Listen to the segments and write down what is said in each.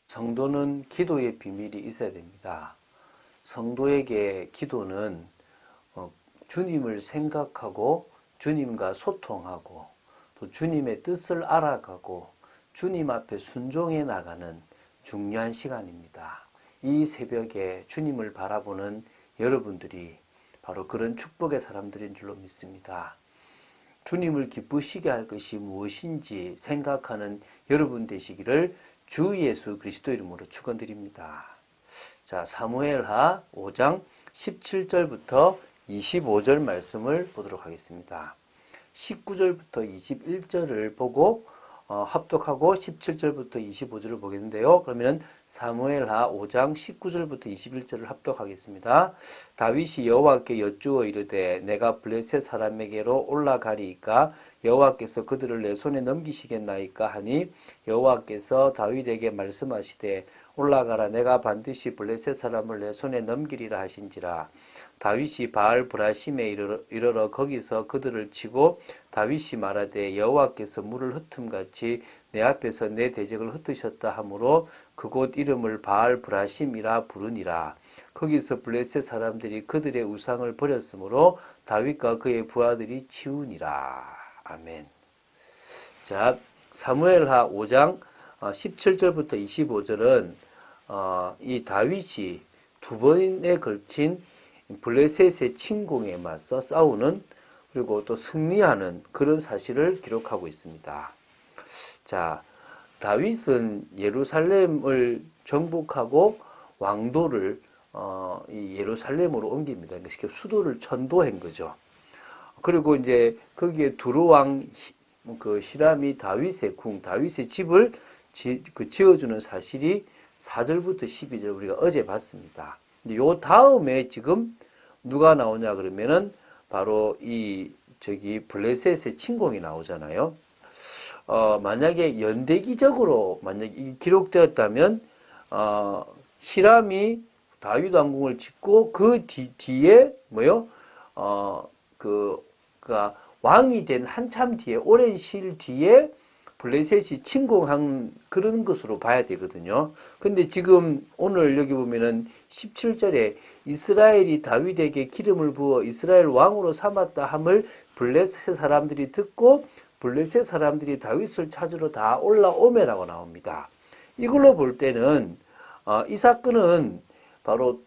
성도는 기도의 비밀이 있어야 됩니다. 성도에게 기도는 주님을 생각하고 주님과 소통하고 또 주님의 뜻을 알아가고 주님 앞에 순종해 나가는 중요한 시간입니다. 이 새벽에 주님을 바라보는 여러분들이 바로 그런 축복의 사람들인 줄로 믿습니다. 주님을 기쁘시게 할 것이 무엇인지 생각하는 여러분 되시기를 주 예수 그리스도 이름으로 축원드립니다. 자, 사무엘하 5장 17절부터 25절 말씀을 보도록 하겠습니다. 19절부터 21절을 보고 합독하고 17절부터 25절을 보겠는데요. 그러면 사무엘하 5장 19절부터 21절을 합독하겠습니다. 다윗이 여호와께 여쭈어 이르되 내가 블레셋 사람에게로 올라가리이까 여호와께서 그들을 내 손에 넘기시겠나이까 하니 여호와께서 다윗에게 말씀하시되 올라가라 내가 반드시 블레셋 사람을 내 손에 넘기리라 하신지라. 다윗이 바알 브라심에 이르러 거기서 그들을 치고 다윗이 말하되 여호와께서 물을 흩음같이 내 앞에서 내 대적을 흩으셨다 하므로 그곳 이름을 바알 브라심이라 부르니라. 거기서 블레셋 사람들이 그들의 우상을 버렸으므로 다윗과 그의 부하들이 치우니라. 아멘. 자, 사무엘하 5장 17절부터 25절은 이 다윗이 두 번에 걸친 블레셋의 침공에 맞서 싸우는 그리고 또 승리하는 그런 사실을 기록하고 있습니다. 자, 다윗은 예루살렘을 정복하고 왕도를 이 예루살렘으로 옮깁니다. 그러니까 수도를 천도한 거죠. 그리고 이제 거기에 두루왕 그 히람이 다윗의 다윗의 집을 지어주는 사실이 4절부터 12절 우리가 어제 봤습니다. 근데 요 다음에 지금 누가 나오냐 그러면은 바로 블레셋의 침공이 나오잖아요. 만약에 연대기적으로 만약에 기록되었다면 히람이 다윗 왕궁을 짓고 그 뒤에 그가 왕이 된 한참 뒤에 오랜 시일 뒤에 블레셋이 침공한 그런 것으로 봐야 되거든요. 근데 지금 오늘 여기 보면은 17절에 이스라엘이 다윗에게 기름을 부어 이스라엘 왕으로 삼았다 함을 블레셋 사람들이 듣고 블레셋 사람들이 다윗을 찾으러 다 올라오매라고 나옵니다. 이걸로 볼 때는 이 사건은 바로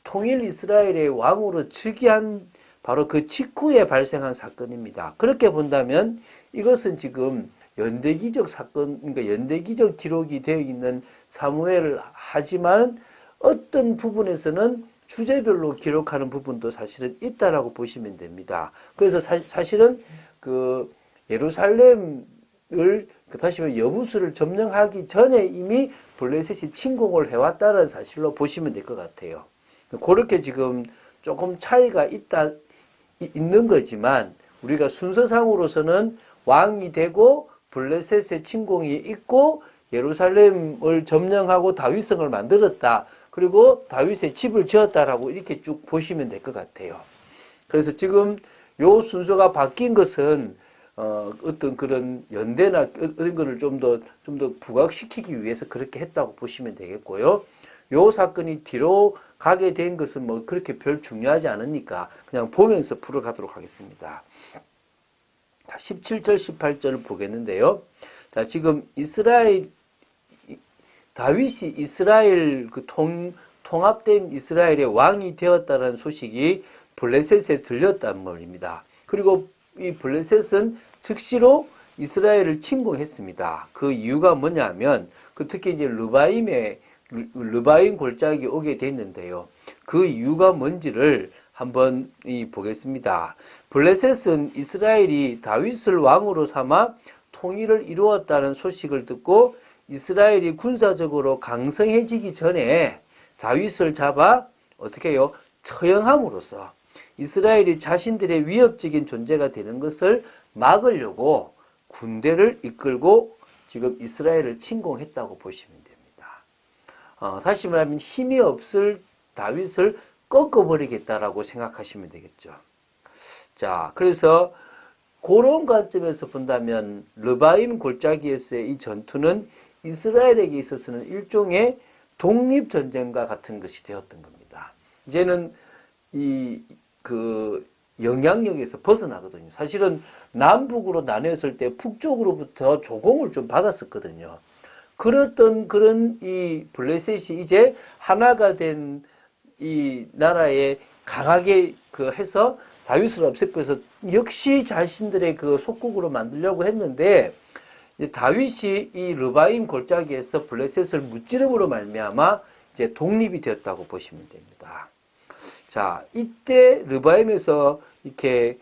통일 이스라엘의 왕으로 즉위한 바로 그 직후에 발생한 사건입니다. 그렇게 본다면 이것은 지금 연대기적 사건, 그러니까 연대기적 기록이 되어 있는 사무엘을 하지만 어떤 부분에서는 주제별로 기록하는 부분도 사실은 있다라고 보시면 됩니다. 그래서 사실은 그 예루살렘을 다시 말해 여부수를 점령하기 전에 이미 블레셋이 침공을 해왔다는 사실로 보시면 될 것 같아요. 그렇게 지금 조금 차이가 있는 거지만 우리가 순서상으로서는 왕이 되고 블레셋의 침공이 있고 예루살렘을 점령하고 다윗성을 만들었다. 그리고 다윗의 집을 지었다라고 이렇게 쭉 보시면 될 것 같아요. 그래서 지금 요 순서가 바뀐 것은 어떤 그런 연대나 이런 거를 좀 더 부각시키기 위해서 그렇게 했다고 보시면 되겠고요. 요 사건이 뒤로 가게 된 것은 뭐 그렇게 별 중요하지 않으니까 그냥 보면서 풀어가도록 하겠습니다. 17절, 18절을 보겠는데요. 자, 지금 다윗이 이스라엘 통합된 이스라엘의 왕이 되었다는 소식이 블레셋에 들렸단 말입니다. 그리고 이 블레셋은 즉시로 이스라엘을 침공했습니다. 그 이유가 뭐냐면 특히 이제 르바임 골짜기 오게 됐는데요. 그 이유가 뭔지를 한번 보겠습니다. 블레셋은 이스라엘이 다윗을 왕으로 삼아 통일을 이루었다는 소식을 듣고 이스라엘이 군사적으로 강성해지기 전에 다윗을 잡아 어떻게 해요? 처형함으로써 이스라엘이 자신들의 위협적인 존재가 되는 것을 막으려고 군대를 이끌고 지금 이스라엘을 침공했다고 보시면 됩니다. 다시 말하면 힘이 없을 다윗을 꺾어버리겠다라고 생각하시면 되겠죠. 자, 그래서 그런 관점에서 본다면 르바임 골짜기에서의 이 전투는 이스라엘에게 있어서는 일종의 독립전쟁과 같은 것이 되었던 겁니다. 이제는 그 영향력에서 벗어나거든요. 사실은 남북으로 나뉘었을 때 북쪽으로부터 조공을 좀 받았었거든요. 그런 이 블레셋이 이제 하나가 된 이 나라에 강하게 해서 다윗을 없애고 해서 역시 자신들의 그 속국으로 만들려고 했는데, 이제 다윗이 이 르바임 골짜기에서 블레셋을 무찌름으로 말미암아 이제 독립이 되었다고 보시면 됩니다. 자, 이때 르바임에서 이렇게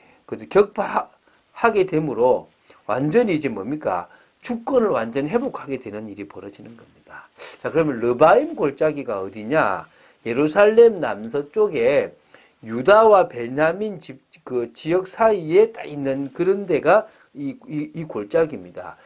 격파하게 되므로 완전히 이제 뭡니까? 주권을 완전히 회복하게 되는 일이 벌어지는 겁니다. 자, 그러면 르바임 골짜기가 어디냐? 예루살렘 남서쪽에 유다와 베냐민 그 지역 사이에 딱 있는 그런 데가 이 골짜기입니다.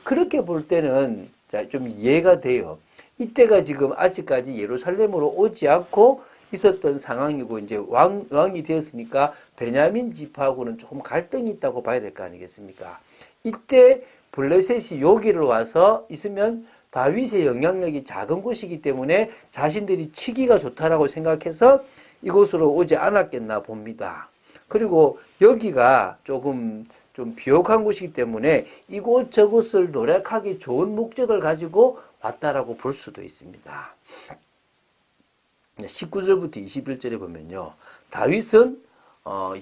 그렇게 볼 때는 좀 이해가 돼요. 이때가 지금 아직까지 예루살렘으로 오지 않고 있었던 상황이고, 이제 왕이 되었으니까 베냐민 지파하고는 조금 갈등이 있다고 봐야 될 거 아니겠습니까? 이때 블레셋이 여기를 와서 있으면 다윗의 영향력이 작은 곳이기 때문에 자신들이 치기가 좋다라고 생각해서 이곳으로 오지 않았겠나 봅니다. 그리고 여기가 조금 좀 비옥한 곳이기 때문에 이곳저곳을 노력하기 좋은 목적을 가지고 왔다라고 볼 수도 있습니다. 19절부터 21절에 보면요, 다윗은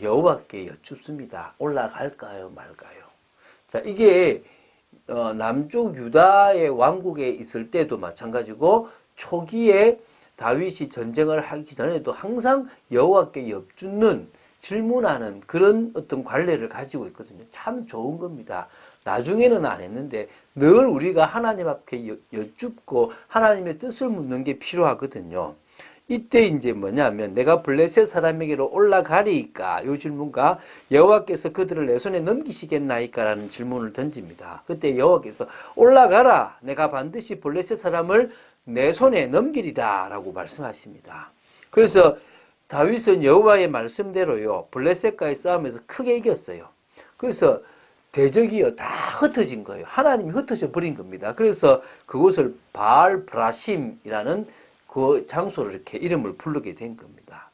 여호와께 여쭙습니다. 올라갈까요, 말까요? 자, 이게 남쪽 유다의 왕국에 있을 때도 마찬가지고, 초기에 다윗이 전쟁을 하기 전에도 항상 여호와께 여쭙는, 질문하는 그런 어떤 관례를 가지고 있거든요. 참 좋은 겁니다. 나중에는 안 했는데 늘 우리가 하나님 앞에 여쭙고 하나님의 뜻을 묻는 게 필요하거든요. 이때 이제 뭐냐면, 내가 블레셋 사람에게로 올라가리이까, 이 질문과 여호와께서 그들을 내 손에 넘기시겠나이까 라는 질문을 던집니다. 그때 여호와께서 올라가라, 내가 반드시 블레셋 사람을 내 손에 넘기리다 라고 말씀하십니다. 그래서 다윗은 여호와의 말씀대로요, 블레셋과의 싸움에서 크게 이겼어요. 그래서 대적이요 다 흩어진 거예요. 하나님이 흩어져 버린 겁니다. 그래서 그곳을 바알 브라심이라는 그 장소를 이렇게 이름을 부르게 된 겁니다.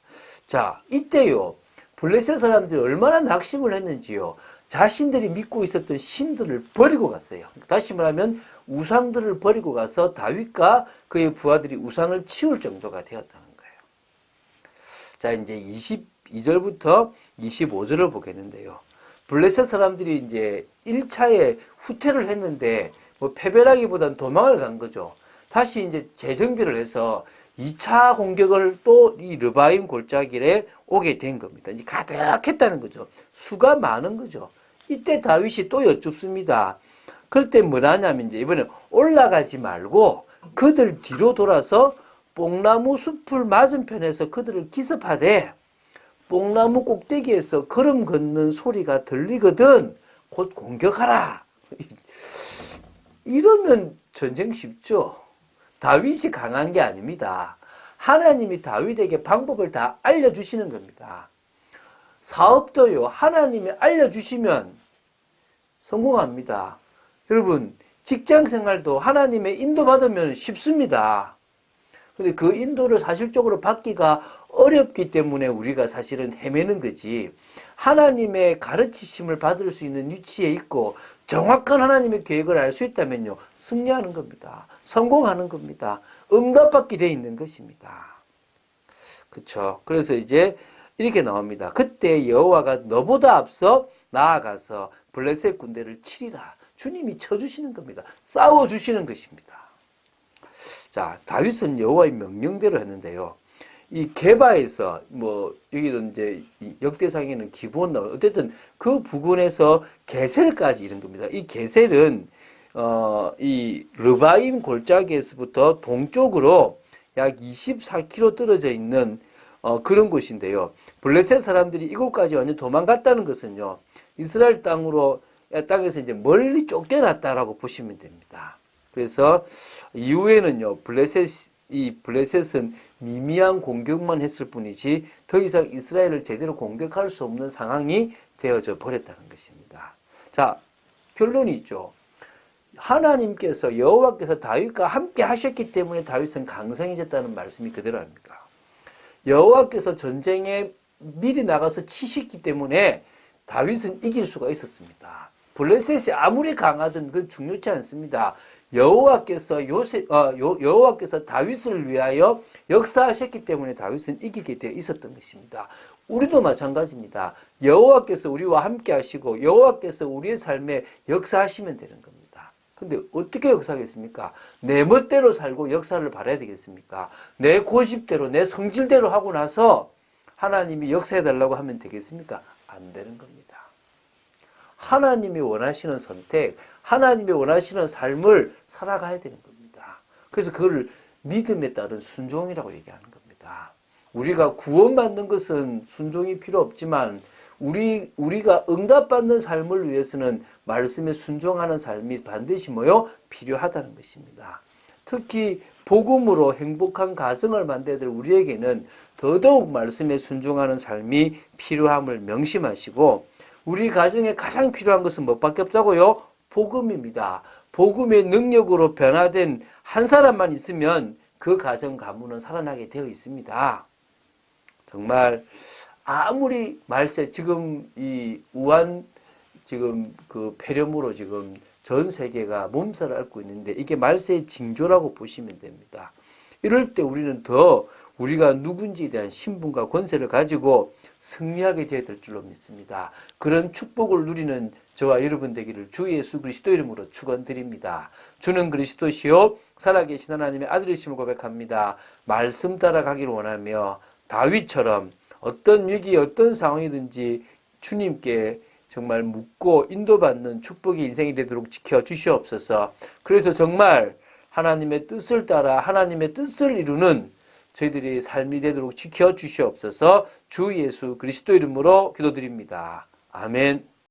자, 이때요, 블레셋 사람들이 얼마나 낙심을 했는지요, 자신들이 믿고 있었던 신들을 버리고 갔어요. 다시 말하면 우상들을 버리고 가서 다윗과 그의 부하들이 우상을 치울 정도가 되었다는 거예요. 자, 이제 22절부터 25절을 보겠는데요. 블레셋 사람들이 이제 1차에 후퇴를 했는데, 뭐 패배라기보단 도망을 간 거죠. 다시 이제 재정비를 해서 2차 공격을 또 이 르바임 골짜기에 오게 된 겁니다. 이제 가득했다는 거죠. 수가 많은 거죠. 이때 다윗이 또 여쭙습니다. 그럴 때 뭐라냐면, 이제 이번에 올라가지 말고 그들 뒤로 돌아서 뽕나무 숲을 맞은편에서 그들을 기습하되 뽕나무 꼭대기에서 걸음 걷는 소리가 들리거든 곧 공격하라. 이러면 전쟁 쉽죠. 다윗이 강한 게 아닙니다. 하나님이 다윗에게 방법을 다 알려주시는 겁니다. 사업도요, 하나님이 알려주시면 성공합니다. 여러분, 직장생활도 하나님의 인도받으면 쉽습니다. 근데 그 인도를 사실적으로 받기가 어렵기 때문에 우리가 사실은 헤매는 거지, 하나님의 가르치심을 받을 수 있는 위치에 있고 정확한 하나님의 계획을 알 수 있다면요, 승리하는 겁니다. 성공하는 겁니다. 응답받게 돼 있는 것입니다. 그쵸? 그래서 이제 이렇게 나옵니다. 그때 여호와가 너보다 앞서 나아가서 블레셋 군대를 치리라. 주님이 쳐주시는 겁니다. 싸워주시는 것입니다. 자, 다윗은 여호와의 명령대로 했는데요. 이 게바에서 뭐 여기는 이제 역대상에는 기브온 나오는, 어쨌든 그 부근에서 게셀까지 이런 겁니다. 이 게셀은 이 르바임 골짜기에서부터 동쪽으로 약 24km 떨어져 있는 그런 곳인데요. 블레셋 사람들이 이곳까지 완전 도망갔다는 것은요, 이스라엘 땅에서 이제 멀리 쫓겨났다라고 보시면 됩니다. 그래서 이후에는요, 블레셋은 미미한 공격만 했을 뿐이지 더 이상 이스라엘을 제대로 공격할 수 없는 상황이 되어져 버렸다는 것입니다. 자, 결론이 있죠. 하나님께서 여호와께서 다윗과 함께 하셨기 때문에 다윗은 강성해졌다는 말씀이 그대로 아닙니까? 여호와께서 전쟁에 미리 나가서 치셨기 때문에 다윗은 이길 수가 있었습니다. 블레셋이 아무리 강하든 그건 중요치 않습니다. 여호와께서 다윗을 위하여 역사하셨기 때문에 다윗은 이기게 되어 있었던 것입니다. 우리도 마찬가지입니다. 여호와께서 우리와 함께 하시고 여호와께서 우리의 삶에 역사하시면 되는 겁니다. 근데 어떻게 역사하겠습니까? 내 멋대로 살고 역사를 바라야 되겠습니까? 내 고집대로 내 성질대로 하고 나서 하나님이 역사해달라고 하면 되겠습니까? 안 되는 겁니다. 하나님이 원하시는 선택, 하나님이 원하시는 삶을 살아가야 되는 겁니다. 그래서 그걸 믿음에 따른 순종이라고 얘기하는 겁니다. 우리가 구원받는 것은 순종이 필요 없지만 우리가 응답받는 삶을 위해서는 말씀에 순종하는 삶이 반드시 필요하다는 것입니다. 특히 복음으로 행복한 가정을 만들어야 될 우리에게는 더더욱 말씀에 순종하는 삶이 필요함을 명심하시고 우리 가정에 가장 필요한 것은 무엇밖에 없다고요? 복음입니다. 복음의 능력으로 변화된 한 사람만 있으면 그 가정 가문은 살아나게 되어 있습니다. 정말 아무리 말세 지금 이 우한 지금 그 폐렴으로 지금 전 세계가 몸살을 앓고 있는데 이게 말세의 징조라고 보시면 됩니다. 이럴 때 우리는 더 우리가 누군지에 대한 신분과 권세를 가지고 승리하게 되어야 될 줄로 믿습니다. 그런 축복을 누리는 저와 여러분 되기를 주 예수 그리스도 이름으로 축원드립니다. 주는 그리스도시요 살아계신 하나님의 아들이심을 고백합니다. 말씀 따라가기를 원하며 다윗처럼 어떤 위기 어떤 상황이든지 주님께 정말 묻고 인도받는 축복의 인생이 되도록 지켜주시옵소서. 그래서 정말 하나님의 뜻을 따라 하나님의 뜻을 이루는 저희들이 삶이 되도록 지켜주시옵소서. 주 예수 그리스도 이름으로 기도드립니다. 아멘.